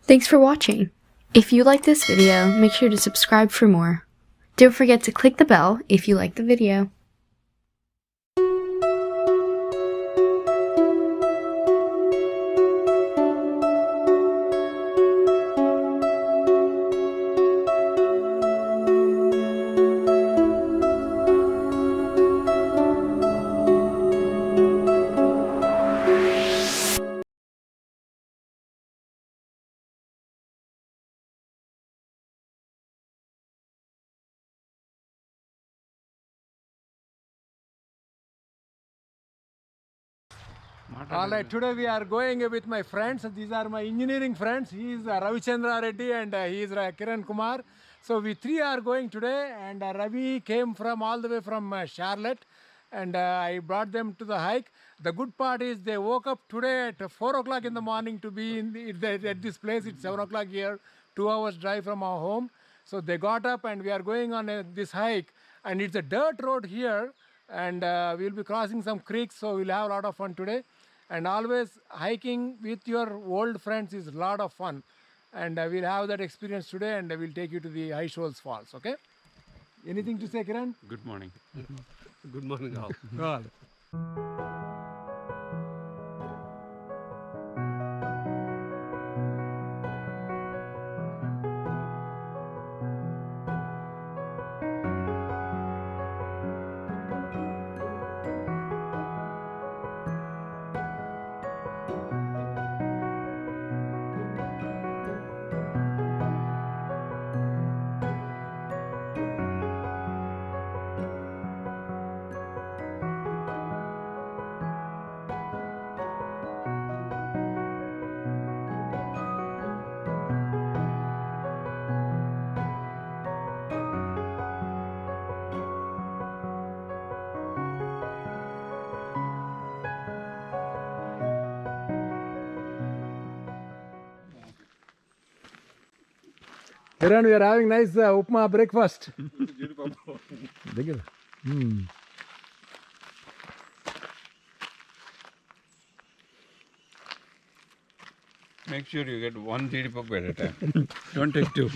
Thanks for watching. If you like this video, make sure to subscribe for more. Don't forget to click the bell if you like the video. All right, today we are going with my friends. These are my engineering friends. He is Ravichandra Reddy and he is Kiran Kumar. So we three are going today, and Ravi came from all the way from Charlotte, and I brought them to the hike. The good part is they woke up today at 4 o'clock in the morning to be at this place. It's 7 o'clock here, 2 hours drive from our home. So they got up and we are going on this hike, and it's a dirt road here, and we'll be crossing some creeks, so we'll have a lot of fun today. And always hiking with your old friends is a lot of fun, and we'll have that experience today, and we'll take you to the High Shoals Falls. Okay, anything to say, Kiran? Good morning. Good morning all. Good. Kiran, we are having nice upma breakfast. Digga. Make sure you get one jeedipapu at a time. Don't take two.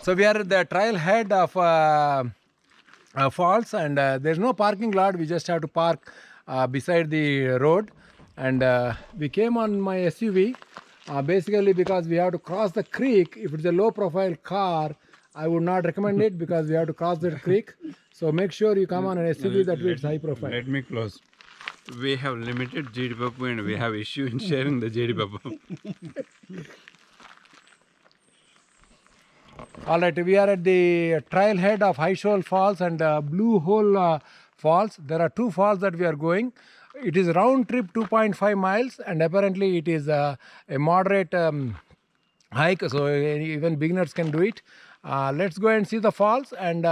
So we are at the trail head of falls, and there's no parking lot. We just have to park beside the road, and we came on my SUV basically because we have to cross the creek. If it's a low profile car, I would not recommend it because we have to cross the creek. So make sure you come on an SUV that is high profile. Let me close. We have limited jeedipapu and we have issue in sharing the jeedipapu. All right, we are at the trail head of High Shoal Falls and Blue Hole Falls. There are two falls that we are going. It is round trip 2.5 miles, and apparently it is a moderate hike, so even beginners can do it. Let's go and see the falls. And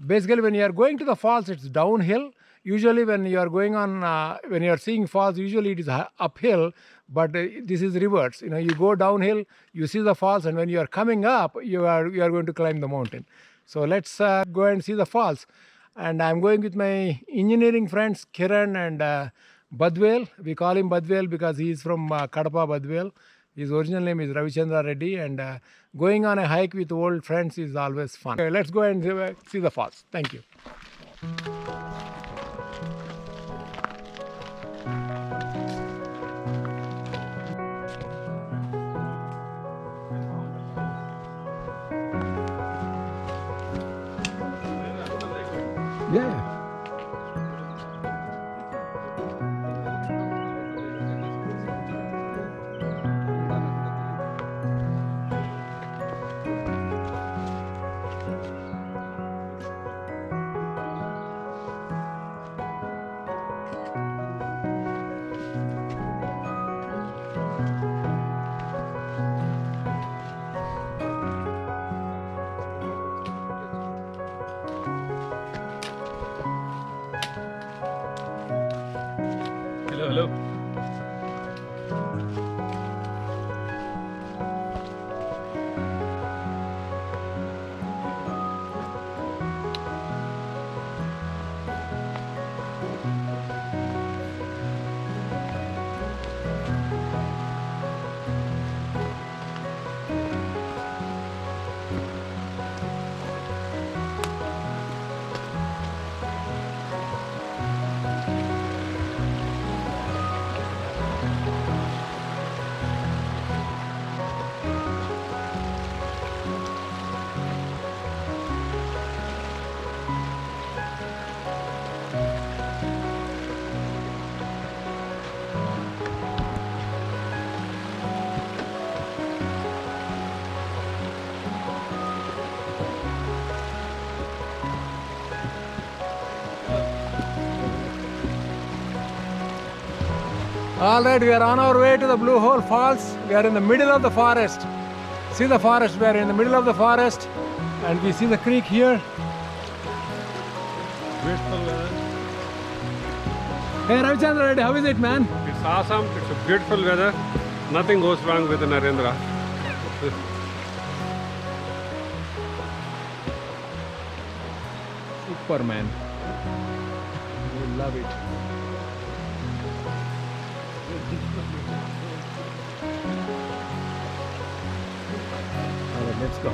basically, when you are going to the falls, it's downhill. Usually, when you are going on, when you are seeing falls, usually it is uphill, but this is reverse. You know, you go downhill, you see the falls, and when you are coming up, you are going to climb the mountain. So let's go and see the falls. And I'm going with my engineering friends Kiran and Badwel. We call him Badwel because he is from Kadapa, Badwel. His original name is Ravichandra Reddy, and going on a hike with old friends is always fun. Okay, let's go and see the falls. Thank you. Yeah. Hello. All right, we are on our way to the Blue Hole Falls. We are in the middle of the forest. See the forest, we are in the middle of the forest and we see the creek here. Beautiful weather. Hey Ravichandra Reddy, how is it, man? It's awesome. It's a beautiful weather. Nothing goes wrong with Narendra. Superman. We love it. All right, let's go.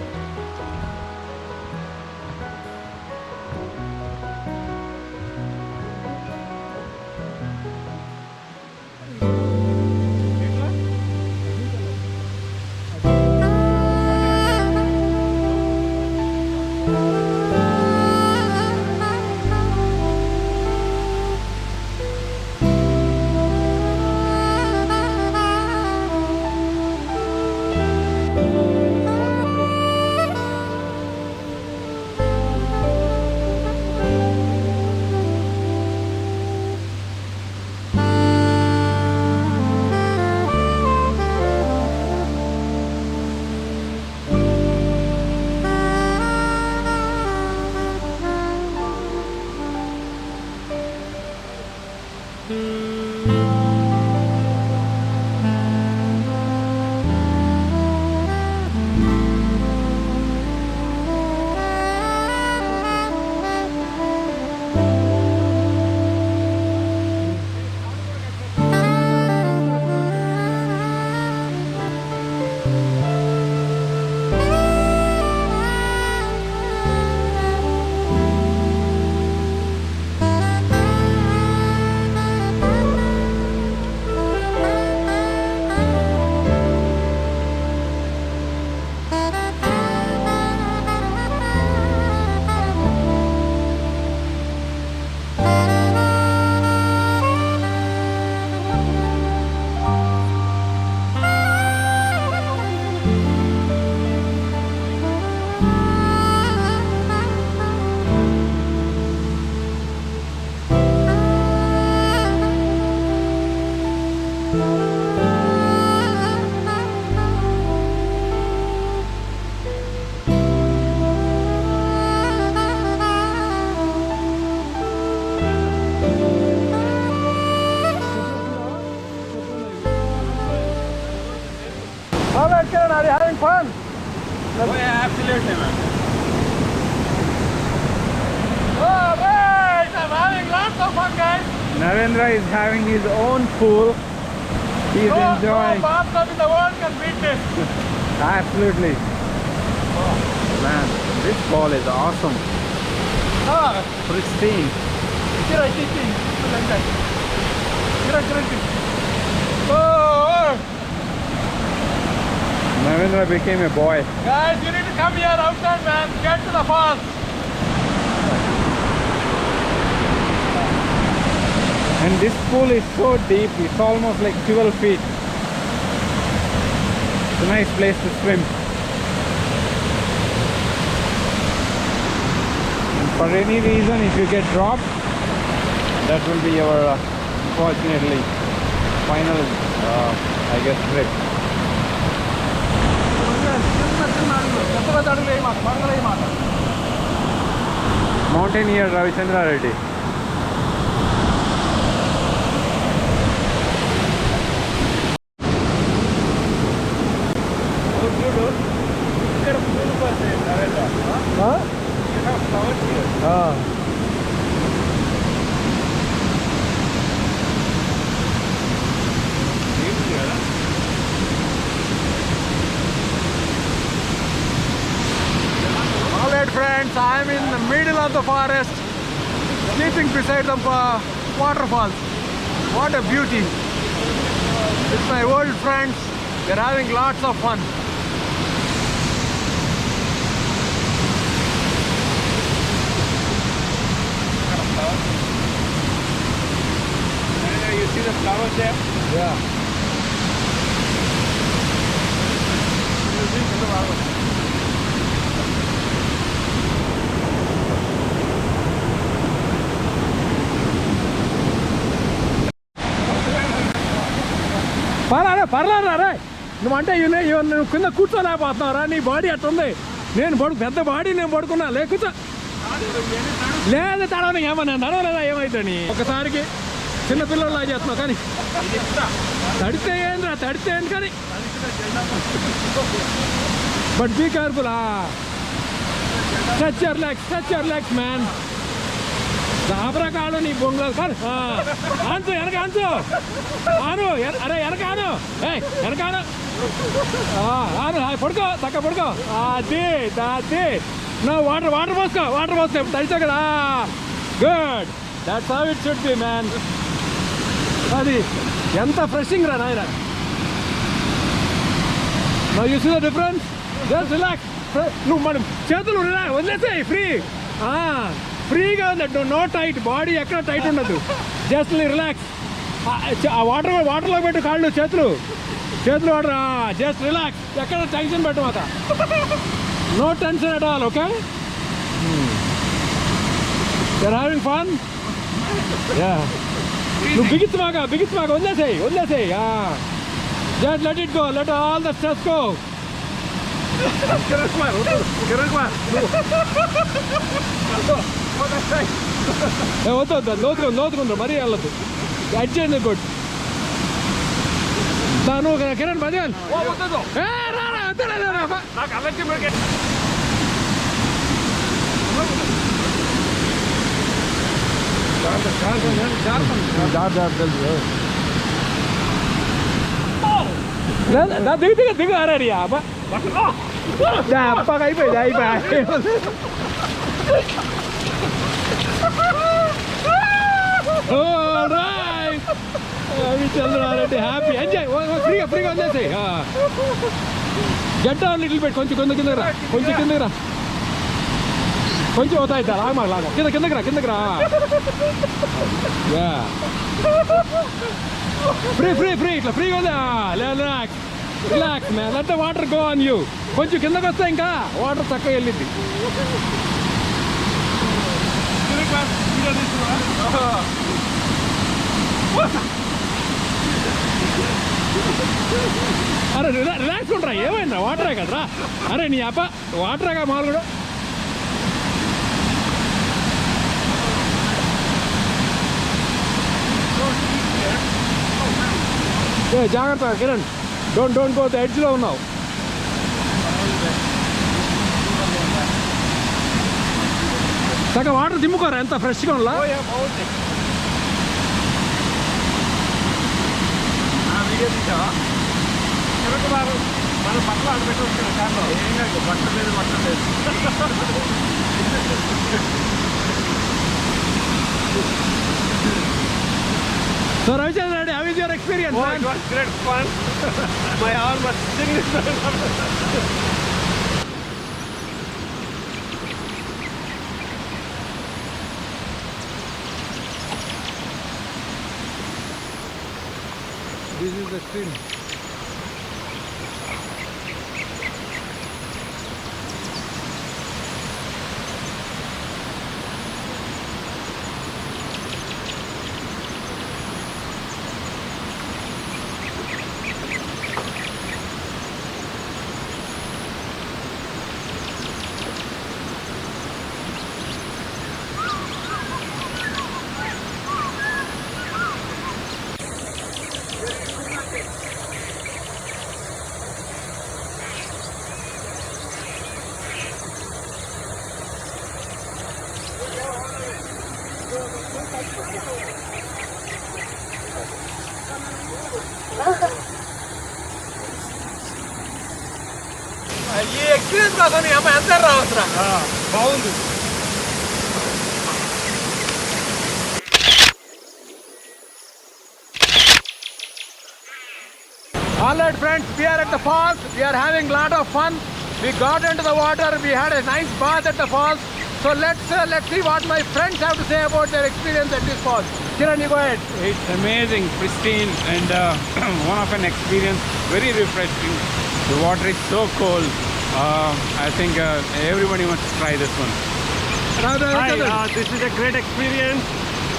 All right, Kiran, are you having fun? Oh, yeah, absolutely, man. Oh, wait! I'm having lots of fun, guys. Narendra is having his own pool. He's enjoying. No bathtub in the world can beat this. Absolutely. Man, this ball is awesome. Ah, Pristine. Kira, kiki. Kira. Oh, Narendra became a boy. guys, you need to come here outside, man. Get to the falls. And this pool is so deep, it's almost like 12 feet. It's a nice place to swim. And for any reason, if you get dropped, that will be your, unfortunately, final, I guess, trip. Mountaineer Ravichandra Reddy. Huh? You have flowers here. Ah. All right, friends, I am in the middle of the forest, sleeping beside the waterfalls. What a beauty! With my old friends, we are having lots of fun. You see the flowers there? Yeah. పర్లేదురా రే నువ్వంటే నువ్వు కింద కూర్చోలేకపోతున్నావురా నీ body అట్టుంది నేను పెద్ద body నేను పడుకున్నా లే కూర్చో లేదు తడవని ఏమన్నా నడవలేదా ఏమైందని ఒకసారికి చిన్నపిల్లలా చేస్తున్నావు కానీ తడితే ఏంటి కానీ but be careful touch your legs man దాబరా కాడు నీ బొంగలు కాదు ఆన్సు వెనక ఆను అరే వెనక ఆను వెనక ఆను పడుకో తక్క పడుకో అది నా వాటర్ పోసుకో తడిచా కదా good that's how it should be man అది ఎంత ఫ్రెషింగ్ రా నాయన now you see the difference just relax నువ్వు మనం చేతులు వదిలేసాయి ఫ్రీగా ఉంది నో టైట్ బాడీ ఎక్కడ టైట్ ఉండదు జస్ట్ రిలాక్స్ వాటర్లో పెట్టు కాళ్ళు చేతులు వాటర్ జస్ట్ రిలాక్స్ ఎక్కడ టెన్షన్ పెట్టమాక no tension at all okay you are having fun నువ్వు బిగించమాక వదిలేసాయి just let it go let all the stress go వద్దు లోతుకుందా మరీ వెళ్ళదు అడ్జస్ట్ గుడ్ నువ్వు కిరణ్ బదియాలి దిగు అరే అప్పగా అయిపోయింది చంద్రారెడ్డి హ్యాపీ ఎంజాయ్ ఫ్రీగా వదిలేసాయి గడ్డ లిటిల్ పెట్టి కొంచెం కిందకి రా కొంచెం అవుతాయి లాగా కిందకి రా ఫ్రీ ఇట్లా ఫ్రీగా ఉందా relax man let the water go on you కొంచెం కిందకి వస్తే ఇంకా వాటర్ చక్కగా వెళ్ళింది అరే రిలాక్స్ ఉంటారా ఏమైందా వాటరే కదరా అరే నీ అప్ప వాటరేగా మామూలుగా జాగ్రత్త కిరణ్ డోంట్ గో ఎడ్జ్లో ఉన్నావు సగం వాటర్ దిమ్ముకోరా ఎంత ఫ్రెష్గా ఉందా మన పట్ల ఆడబెట్టి వస్తున్నాం కార్లో బట్టలు లేదు So Ravichandran Reddy, how is your experience? Oh, it was great fun. My arm was sitting. This is the stream. ఈ ఎక్స్పీరియన్స్ కోసం నీ అమ్మ ఎంత రావచ్చురా బాగుంది. All right friends, we are at the falls. We are having a lot of fun. We got into the water. We had a nice bath at the falls. So let's see what my friends have to say about their experience at this falls. Kiran, you go ahead. It's amazing, pristine, and one of an experience, very refreshing. The water is so cold. I think everybody must try this one. Hi, this is a great experience,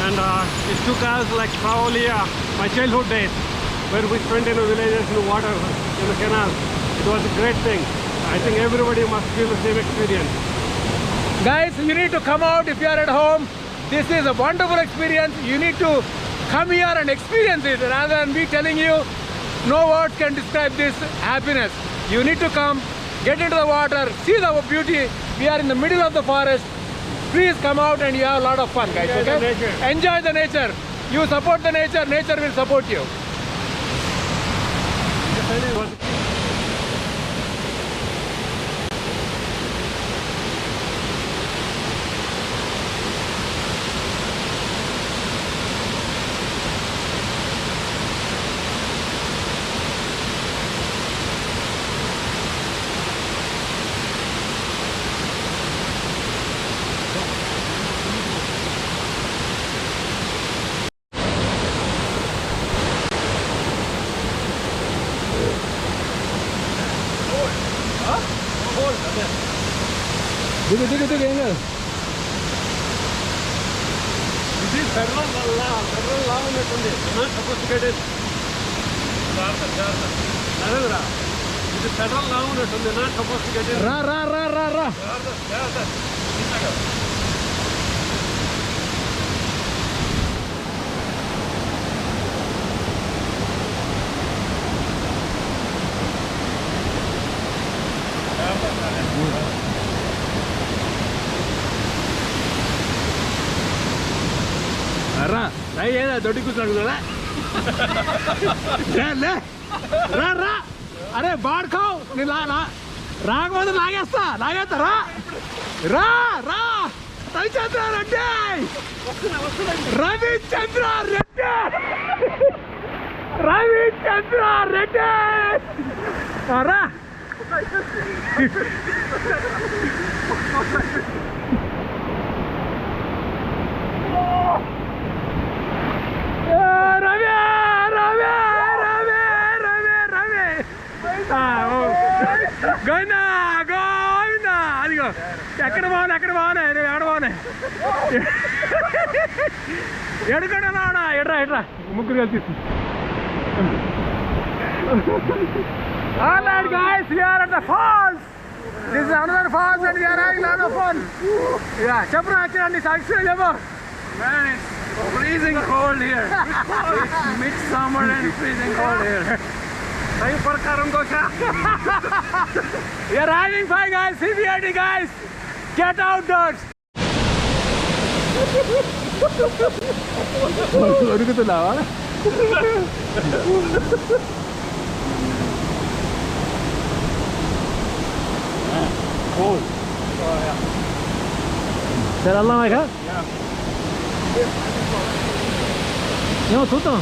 and it took us like probably my childhood days. where we spent in the villages in the water, in the canal. It was a great thing. I think everybody must feel the same experience. Guys, you need to come out if you are at home. This is a wonderful experience. You need to come here and experience it rather than me telling you. No words can describe this happiness. You need to come, get into the water, see the beauty. We are in the middle of the forest. Please come out and you have a lot of fun, guys. Enjoy the Okay? nature. Enjoy the nature. You support the nature, nature will support you. Dig it, Engel. This is federal law ఉన్నట్టుంది. Not supposed to get it. Narendra, this is federal law ఉన్నట్టుంది. Not supposed to get it. Ra. రా ఏదా దొడ్డి కూర్చున్నాడు కదా రా అరే బాడుకోవు నేను రాకపోతే లాగేస్తా రా రవిచంద్ర రెడ్డి రవిచంద్ర రెడ్డి రా గోవిందా అదిగో ఎక్కడ బాగున్నా ఎక్కడ బాగున్నాయి ఎడుకడా ఎడ్రా ముగ్గురు కలిసి All right, guys, we are at the falls. This is another falls and we are having a lot of fun. Yeah, చెప్పు actually satisfied చెప్పు. Man, it's freezing cold here. It's midsummer and freezing cold here. Time ప్రకారం dosa. We are having fun, guys. CBRD, guys. Get outdoors. అడుగుతున్నావా సరే వెళ్దాం ఇక ఏమో చూద్దాం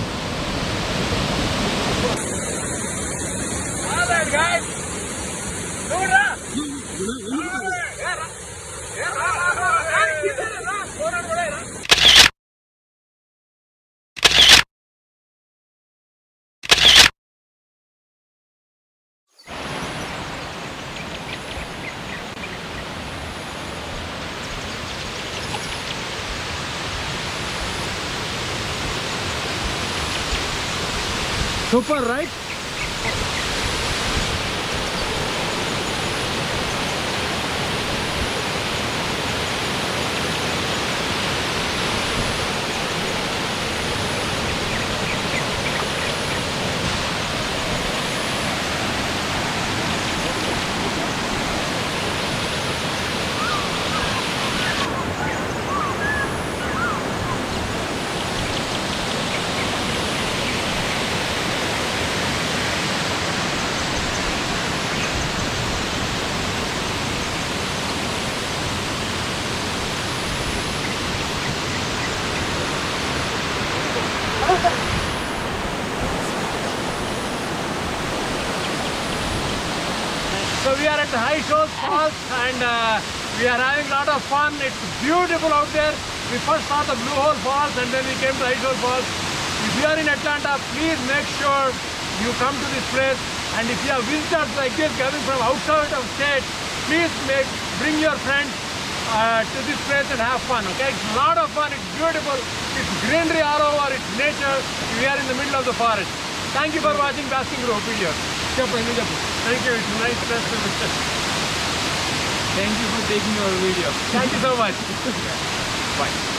Super, right? So we are at the High Shoals Falls and we are having a lot of fun. It's beautiful out there. We first saw the Blue Hole Falls and then we came to High Shoals Falls. If you are in Atlanta, please make sure you come to this place. And if you have visitors like this coming from outside of state, please bring your friends to this place and have fun. Okay, it's a lot of fun. It's beautiful. It's greenery all over. It's nature. We are in the middle of the forest. Thank you for watching బాస్కింగ్ bro video చెప్పండి చెప్పు Thank you. It's a nice festival. Thank you for taking your video thank you so much bye